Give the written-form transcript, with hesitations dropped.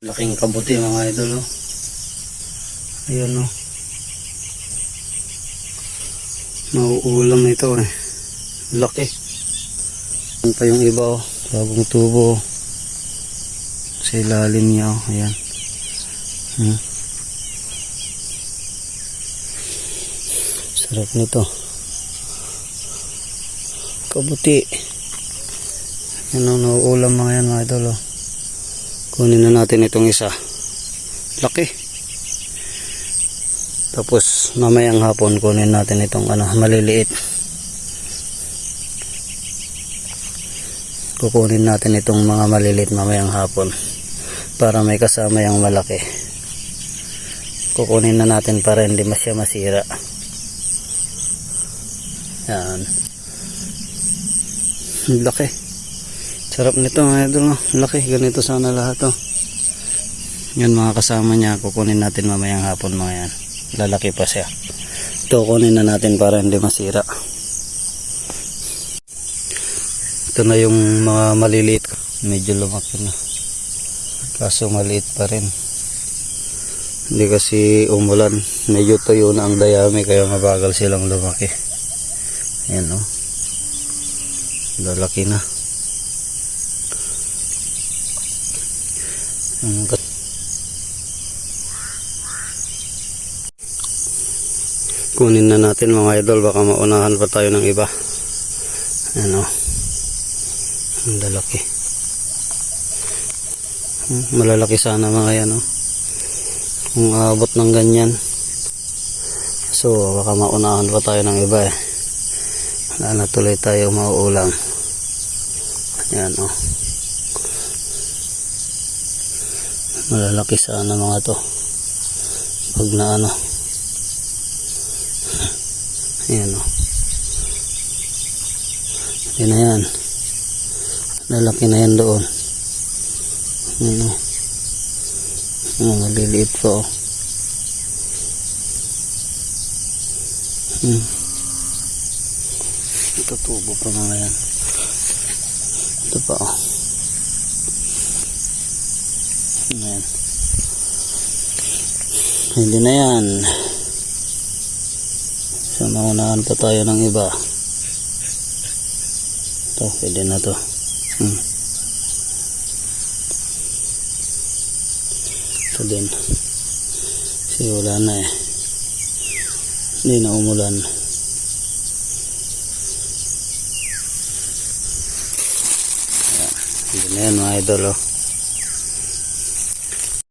Laking kabuti mga idol, oh. Ayan, oh. Nauulam ito, eh. Laki. Ayan pa yung iba, oh. Bagong tubo, oh. Sa ilalim niya, oh. Ayan. Sarap nito. Kabuti. Ayan, oh. Nauulam mga yan mga idol, oh. Kunin na natin itong isa. Laki. Tapos mamayang hapon kunin natin itong maliliit. Kukunin natin itong mga maliliit mamayang hapon para may kasama yung malaki. Kukunin na natin para hindi masya masira. Yan. Laki. Sarap nito mga idol, no? Laki, ganito sana lahat, oh. Yan mga kasama niya, kukunin natin mamayang hapon mga yan. Lalaki pa siya. Ito kunin na natin para hindi masira. Ito na yung mga maliliit. Medyo lumaki na. Kaso maliit pa rin. Hindi kasi umulan. Medyo tuyo na ang dayami kaya mabagal silang lumaki. Ayan, oh. Lalaki na. Kunin na natin mga idol, baka maunahan pa tayo ng iba. Ano, ang lalaki. Malalaki sana mga yan, oh. Kung abot ng ganyan. So baka maunahan pa tayo ng iba, eh. Wala na tuloy tayo mauulam. Yan, oh. Malalaki sana mga to pag na ayan, oh. Yan na yan, lalaki na yan doon. Ayan, oh. Maliliit pa, oh. Ito tubo pa mga yan. Ito pa, oh. Ayan. Hindi na yan. So naunahan pa tayo ng iba. Ito, pwede na to. Ito din. Kasi wala na, eh. Hindi na umulan. Ayan. Hindi na yan mga idol, oh.